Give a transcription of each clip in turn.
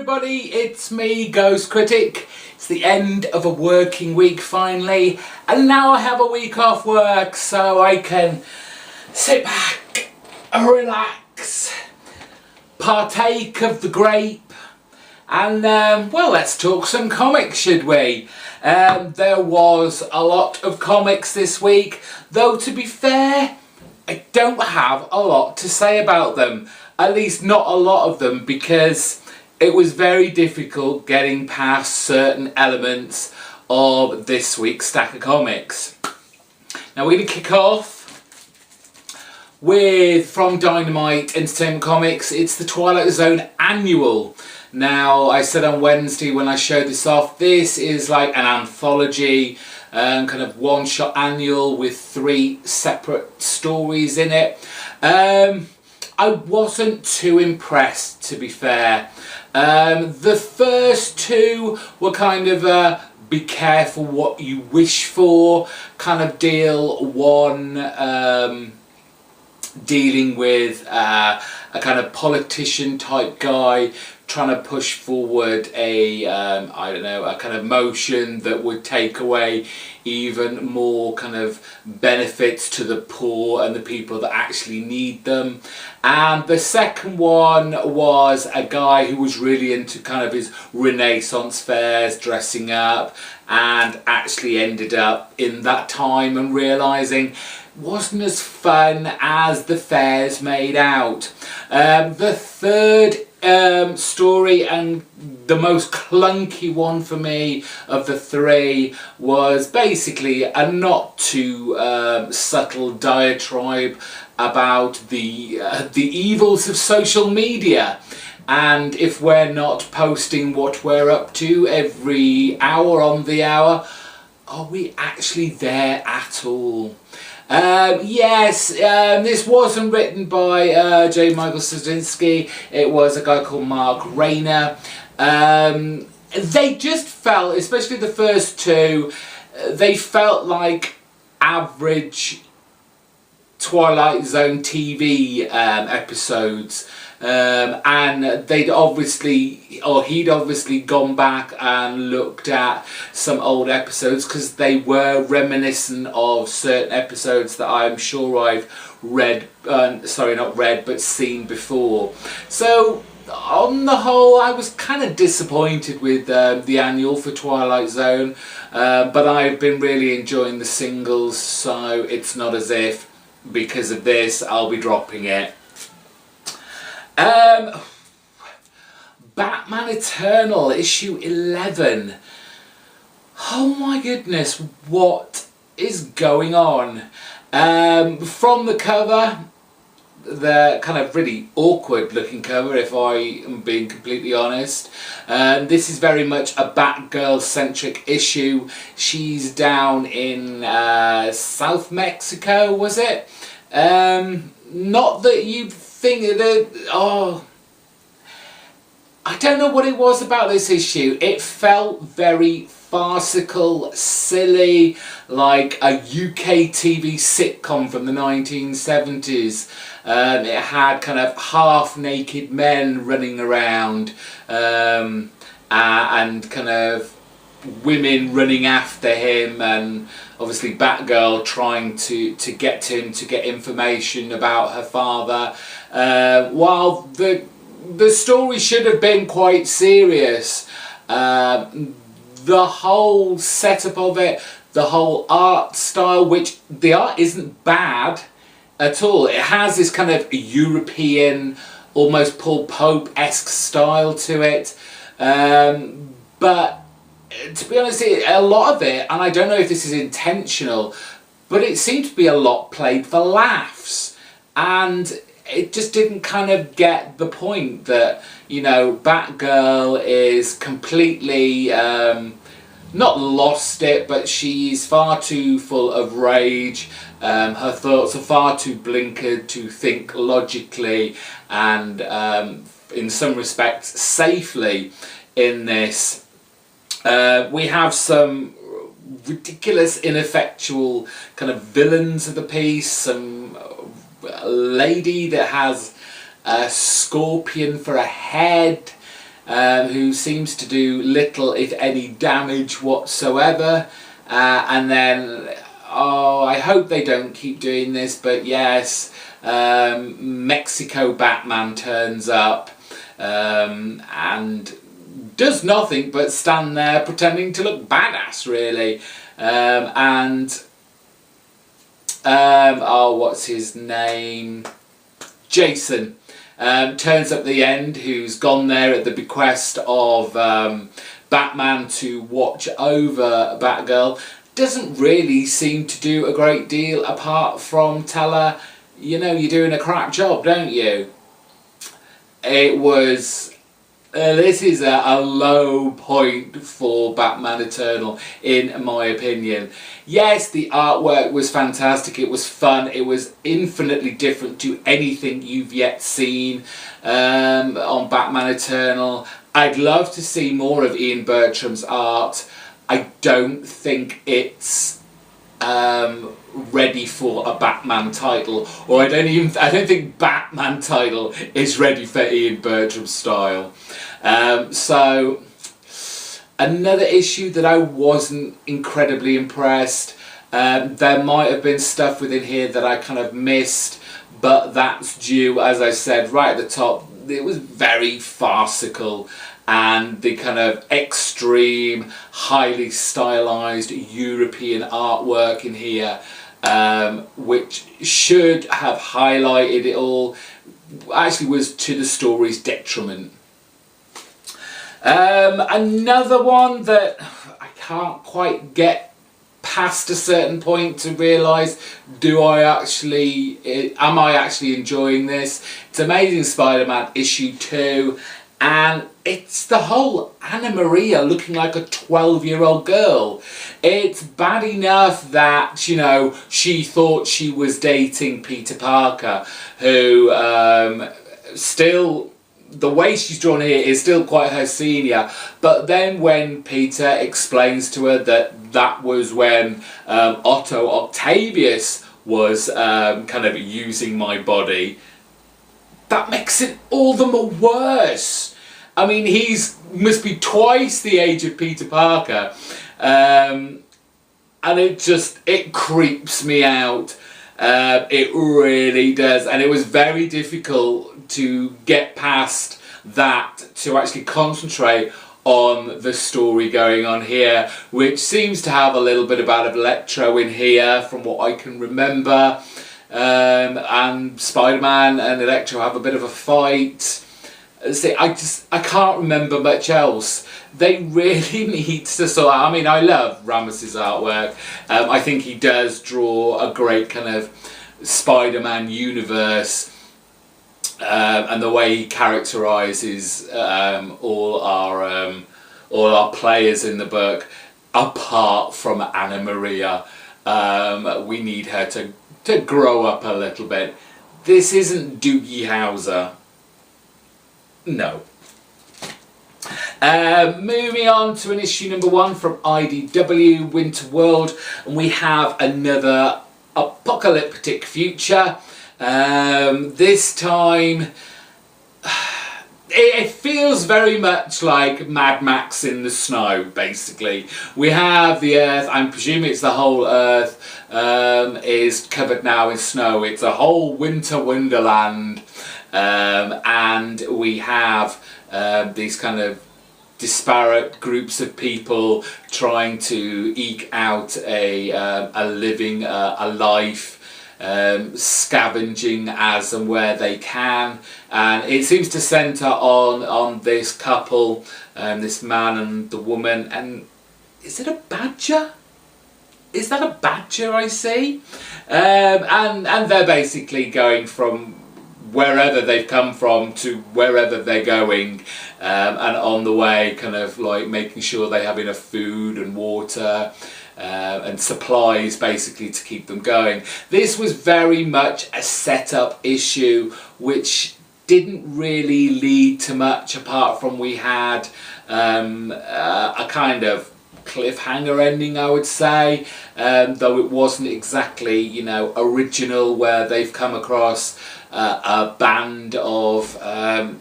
everybody, it's me, GhostCritic. It's the end of a working week finally, and now I have a week off work so I can sit back, relax, partake of the grape, and well, let's talk some comics, should we? There was a lot of comics this week, though to be fair, I don't have a lot to say about them. At least not a lot of them, because it was very difficult getting past certain elements of this week's stack of comics. Now we're going to kick off with, from Dynamite Entertainment Comics, it's the Twilight Zone Annual. Now, I said on Wednesday when I showed this off, this is like an anthology, kind of one-shot annual with 3 separate stories in it. I wasn't too impressed, to be fair. The first 2 were kind of be careful what you wish for kind of deal. One dealing with a kind of politician type guy trying to push forward a I don't know, a kind of motion that would take away even more kind of benefits to the poor and the people that actually need them. And the second one was a guy who was really into kind of his Renaissance fairs, dressing up, and actually ended up in that time and realising wasn't as fun as the fairs made out. The third story, and the most clunky one for me of the 3, was basically a not too subtle diatribe about the evils of social media, and if we're not posting what we're up to every hour on the hour, are we actually there at all? Yes, this wasn't written by J. Michael Straczynski. It was a guy called Mark Rayner. They just felt, especially the first 2, they felt like average Twilight Zone TV episodes. And they'd obviously, or he'd obviously gone back and looked at some old episodes, because they were reminiscent of certain episodes that I'm sure I've read, sorry, not read, but seen before. So on the whole, I was kind of disappointed with the annual for Twilight Zone, but I've been really enjoying the singles, so it's not as if because of this I'll be dropping it. Batman Eternal issue 11. Oh my goodness, what is going on? From the cover, the kind of really awkward looking cover, if I am being completely honest. This is very much a Batgirl centric issue. She's down in South Mexico, was it? Not that you'd think that, oh, I don't know what it was about this issue. It felt very farcical, silly, like a UK TV sitcom from the 1970s. It had kind of half-naked men running around, and kind of women running after him, and obviously Batgirl trying to get him to get information about her father. While the story should have been quite serious, the whole setup of it, the whole art style, which the art isn't bad at all. It has this kind of European, almost Paul Pope-esque style to it, but to be honest, a lot of it, and I don't know if this is intentional, but it seemed to be a lot played for laughs, and it just didn't kind of get the point that, you know, Batgirl is completely, not lost it, but she's far too full of rage. Her thoughts are far too blinkered to think logically and, in some respects, safely in this. We have some ridiculous, ineffectual kind of villains of the piece. Some lady that has a scorpion for a head. who seems to do little, if any, damage whatsoever. And then, oh, I hope they don't keep doing this, but yes, Mexico Batman turns up and does nothing but stand there pretending to look badass, really. Oh, what's his name? Jason turns up at the end, who's gone there at the bequest of Batman to watch over Batgirl. Doesn't really seem to do a great deal apart from tell her, you know, you're doing a crap job, don't you? It was... this is a low point for Batman Eternal, in my opinion. Yes, the artwork was fantastic, it was fun, it was infinitely different to anything you've yet seen on Batman Eternal. I'd love to see more of Ian Bertram's art. I don't think it's ready for a Batman title, or I don't think Batman title is ready for Ian Bertram's style. So another issue that I wasn't incredibly impressed. There might have been stuff within here that I kind of missed, but that's due, as I said right at the top, it was very farcical, and the kind of extreme, highly stylized European artwork in here, which should have highlighted it all, actually was to the story's detriment. Another one that I can't quite get past a certain point to realise, am I actually enjoying this? It's Amazing Spider-Man issue 2, and it's the whole Anna Maria looking like a 12-year-old girl. It's bad enough that, you know, she thought she was dating Peter Parker, who still... the way she's drawn here is still quite her senior, but then when Peter explains to her that that was when Otto Octavius was kind of using my body, that makes it all the more worse. I mean, must be twice the age of Peter Parker, and it creeps me out. It really does, and it was very difficult to get past that to actually concentrate on the story going on here, which seems to have a little bit about Electro in here from what I can remember, and Spider-Man and Electro have a bit of a fight. See, I can't remember much else. They really need to sort out. I mean, I love Ramos's artwork. I think he does draw a great kind of Spider-Man universe, and the way he characterises all our players in the book, apart from Anna Maria. We need her to grow up a little bit. This isn't Doogie Howser. No. Moving on to an issue number 1 from IDW, Winter World, and we have another apocalyptic future. This time it feels very much like Mad Max in the snow, basically. We have the Earth, I'm presuming it's the whole Earth, is covered now in snow. It's a whole winter wonderland. And we have these kind of disparate groups of people trying to eke out a living, a life, scavenging as and where they can, and it seems to centre on this couple, this man and the woman. And is it a badger? Is that a badger I see? And they're basically going from wherever they've come from to wherever they're going, and on the way kind of like making sure they have enough food and water and supplies basically to keep them going. This was very much a setup issue which didn't really lead to much apart from we had a kind of cliffhanger ending, I would say, though it wasn't exactly, you know, original, where they've come across a band of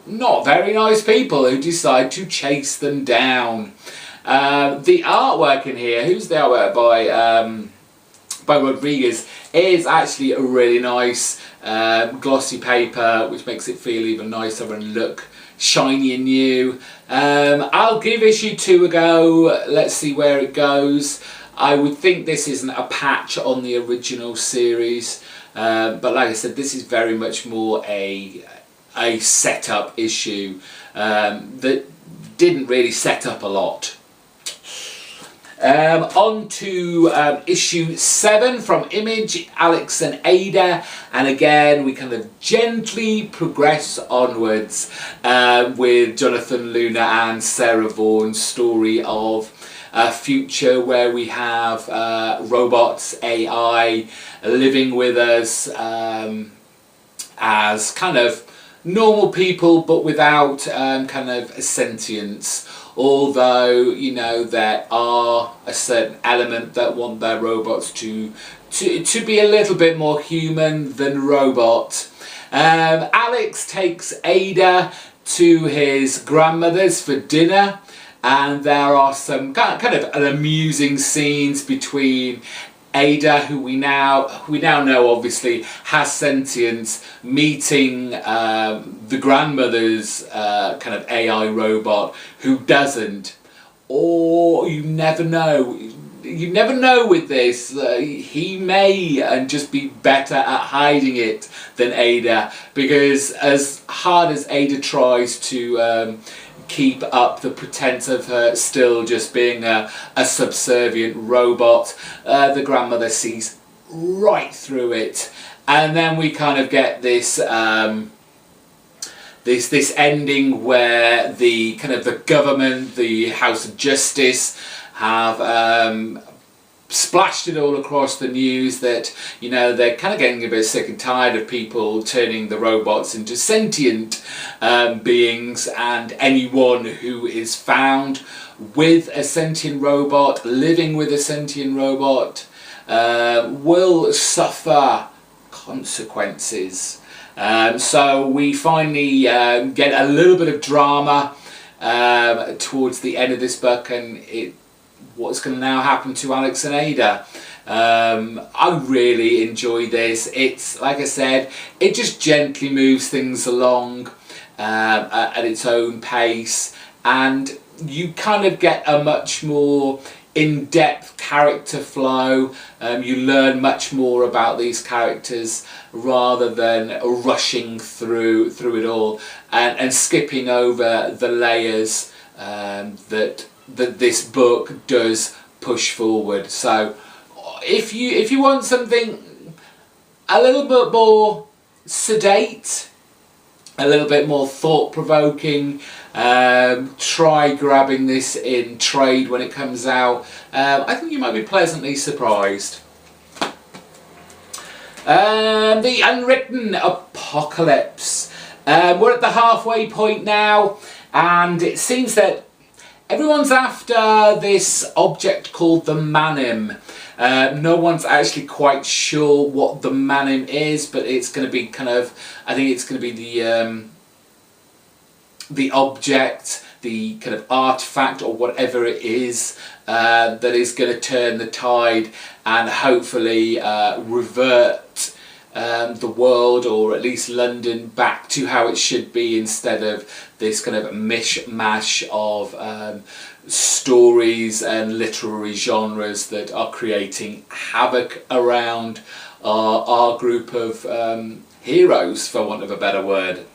not very nice people who decide to chase them down. The artwork in here, who's the artwork by Rodriguez, is actually a really nice glossy paper, which makes it feel even nicer and look shiny and new. I'll give issue 2 a go. Let's see where it goes. I would think this isn't a patch on the original series, but like I said, this is very much more a setup issue that didn't really set up a lot. On to issue 7 from Image, Alex and Ada, and again we kind of gently progress onwards with Jonathan Luna and Sarah Vaughan's story of a future where we have robots, AI, living with us as kind of normal people, but without kind of a sentience. Although, you know, there are a certain element that want their robots to be a little bit more human than robot. Alex takes Ada to his grandmother's for dinner, and there are some kind of amusing scenes between Ada, who we now know obviously has sentience, meeting the grandmother's kind of AI robot who doesn't. Or you never know. You never know with this. He may just be better at hiding it than Ada, because as hard as Ada tries to keep up the pretense of her still just being a subservient robot, the grandmother sees right through it, and then we kind of get this this ending where the kind of the government, the House of Justice, have splashed it all across the news that, you know, they're kind of getting a bit sick and tired of people turning the robots into sentient beings, and anyone who is found with a sentient robot, living with a sentient robot, will suffer consequences. So we finally get a little bit of drama towards the end of this book, and what's going to now happen to Alex and Ada. I really enjoy this. It's, like I said, it just gently moves things along at its own pace, and you kind of get a much more in-depth character flow. You learn much more about these characters rather than rushing through it all and skipping over the layers that this book does push forward. So if you want something a little bit more sedate, a little bit more thought-provoking, try grabbing this in trade when it comes out. I think you might be pleasantly surprised. The Unwritten Apocalypse. We're at the halfway point now, and it seems that everyone's after this object called the Manim. No one's actually quite sure what the Manim is, but it's going to be kind of, I think it's going to be the object, the kind of artifact or whatever it is that is going to turn the tide and hopefully revert the world, or at least London, back to how it should be, instead of this kind of mishmash of stories and literary genres that are creating havoc around our group of heroes, for want of a better word.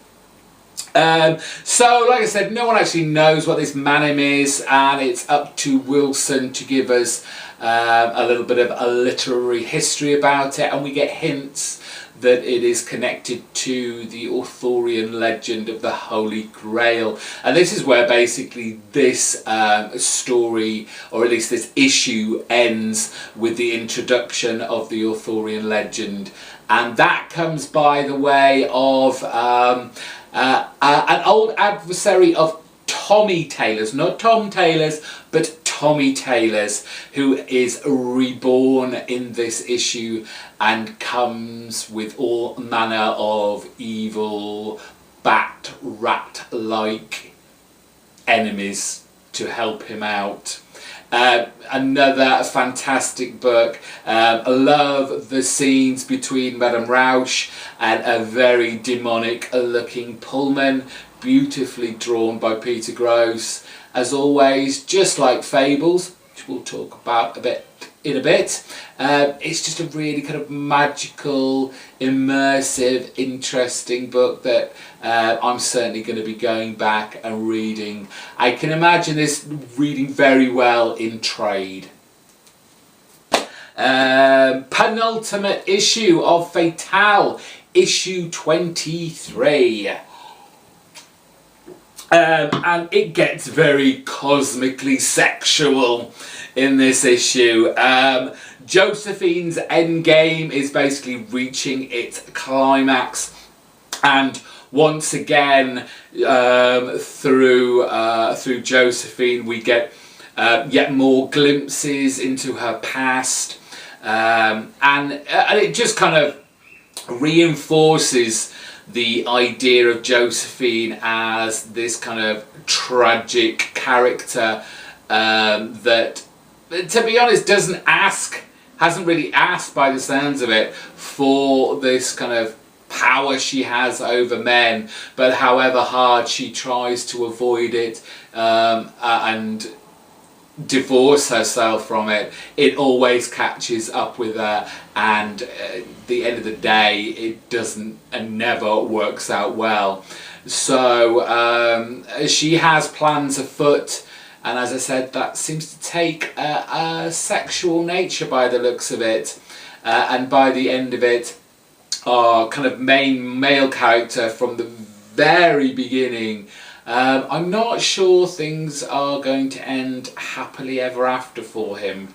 So, like I said, no one actually knows what this Manim is, and it's up to Wilson to give us a little bit of a literary history about it, and we get hints that it is connected to the Arthurian legend of the Holy Grail. And this is where basically this story, or at least this issue, ends with the introduction of the Arthurian legend. And that comes by the way of an old adversary of Tommy Taylor's, not Tom Taylor's, but Tommy Taylors, who is reborn in this issue and comes with all manner of evil, bat, rat-like enemies to help him out. Another fantastic book. I love the scenes between Madame Roush and a very demonic looking Pullman, beautifully drawn by Peter Gross. As always, just like Fables, which we'll talk about in a bit, it's just a really kind of magical, immersive, interesting book that I'm certainly going to be going back and reading. I can imagine this reading very well in trade. Penultimate issue of Fatale, issue 23. And it gets very cosmically sexual in this issue. Josephine's endgame is basically reaching its climax, and once again through Josephine we get yet more glimpses into her past, and it just kind of reinforces the idea of Josephine as this kind of tragic character that, to be honest, hasn't really asked by the sounds of it for this kind of power she has over men, but however hard she tries to avoid it and divorce herself from it, it always catches up with her, and at the end of the day it doesn't and never works out well. So she has plans afoot, and as I said, that seems to take a sexual nature by the looks of it, and by the end of it our kind of main male character from the very beginning, I'm not sure things are going to end happily ever after for him.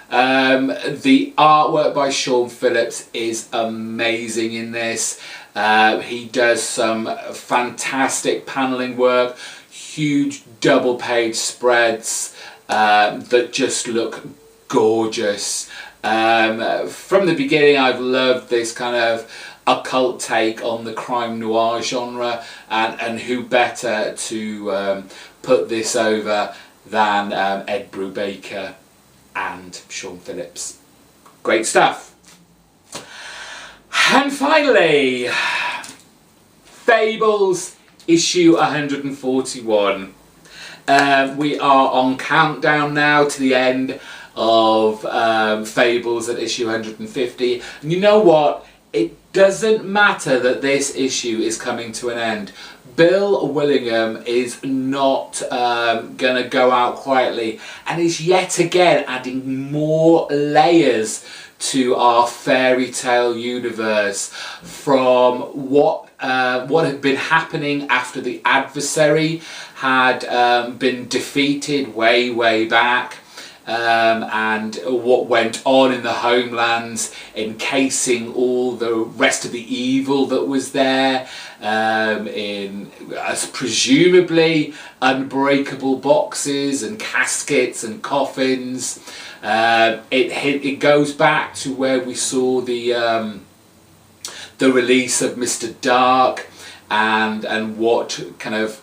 The artwork by Sean Phillips is amazing in this. He does some fantastic panelling work, huge double page spreads that just look gorgeous. From the beginning I've loved this kind of occult take on the crime noir genre, and who better to put this over than Ed Brubaker and Sean Phillips. Great stuff. And finally, Fables issue 141. We are on countdown now to the end of Fables at issue 150, and you know what? It doesn't matter that this issue is coming to an end. Bill Willingham is not going to go out quietly, and is yet again adding more layers to our fairy tale universe, from what had been happening after the adversary had been defeated way back, and what went on in the homelands, encasing all the rest of the evil that was there in as presumably unbreakable boxes and caskets and coffins. It goes back to where we saw the release of Mr. Dark, and what kind of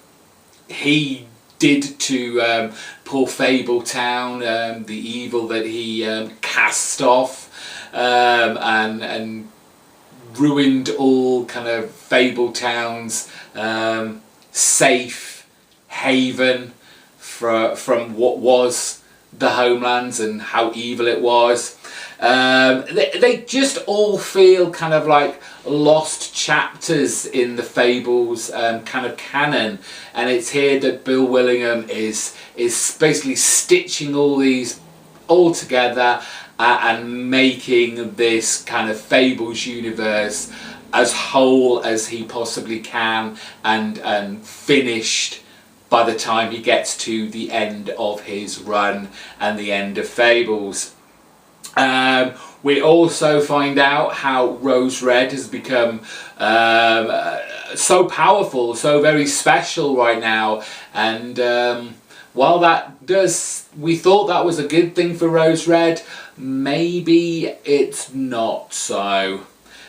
he did to poor Fabletown, the evil that he cast off, and ruined all kind of Fabletown's safe haven from what was the homelands and how evil it was. They just all feel kind of like lost chapters in the Fables kind of canon, and it's here that Bill Willingham is basically stitching all these all together and making this kind of Fables universe as whole as he possibly can, and finished by the time he gets to the end of his run and the end of Fables. We also find out how Rose Red has become so powerful, so very special right now, and while we thought that was a good thing for Rose Red, maybe it's not so.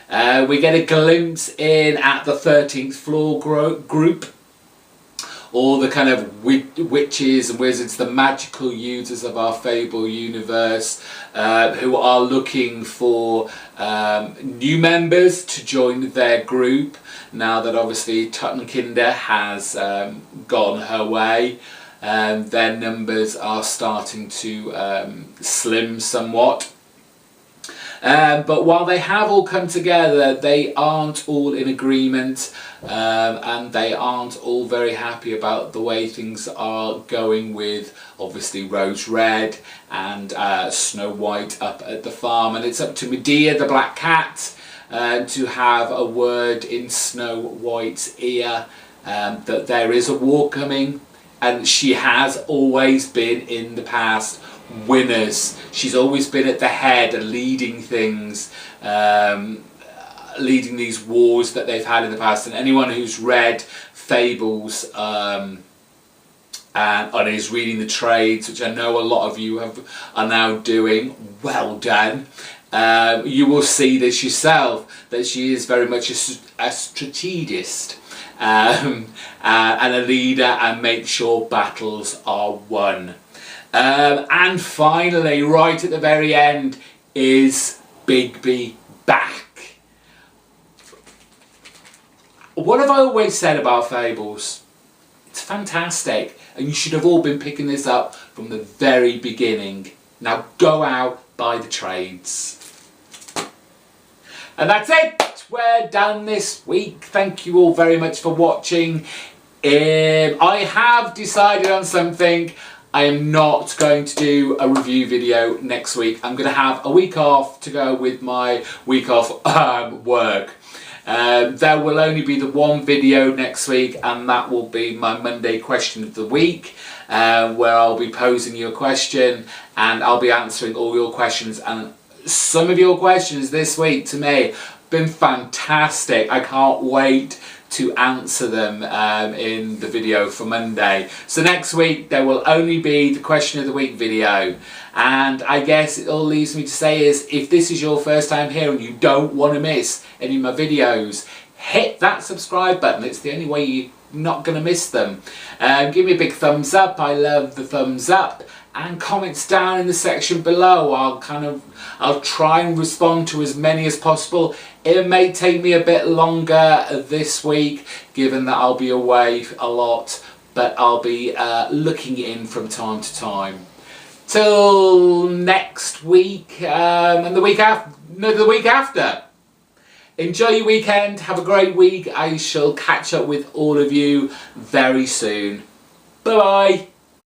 We get a glimpse in at the 13th floor group. All the kind of witches and wizards, the magical users of our Fable universe, who are looking for new members to join their group, now that obviously Tuttenkinder has gone her way. Their numbers are starting to slim somewhat. But while they have all come together, they aren't all in agreement, and they aren't all very happy about the way things are going with obviously Rose Red and Snow White up at the farm. And it's up to Medea the Black Cat to have a word in Snow White's ear that there is a war coming, and she has always been in the past winners. She's always been at the head and leading things, leading these wars that they've had in the past. And anyone who's read Fables and is reading the trades, which I know a lot of you are now doing, well done. You will see this yourself, that she is very much a strategist and a leader, and make sure battles are won. And finally, right at the very end, is Bigby back. What have I always said about Fables? It's fantastic, and you should have all been picking this up from the very beginning. Now go out, buy the trades. And that's it. We're done this week. Thank you all very much for watching. I have decided on something. I am not going to do a review video next week. I'm going to have a week off to go with my week off work. There will only be the one video next week, and that will be my Monday question of the week, where I'll be posing you a question and I'll be answering all your questions. And some of your questions this week to me have been fantastic. I can't wait to answer them in the video for Monday. So next week there will only be the question of the week video. And I guess it all leaves me to say is, if this is your first time here and you don't want to miss any of my videos, hit that subscribe button. It's the only way you're not going to miss them. Give me a big thumbs up. I love the thumbs up. And comments down in the section below. I'll try and respond to as many as possible. It may take me a bit longer this week, given that I'll be away a lot, but I'll be looking in from time to time. Till next week, and the week after. Enjoy your weekend. Have a great week. I shall catch up with all of you very soon. Bye bye.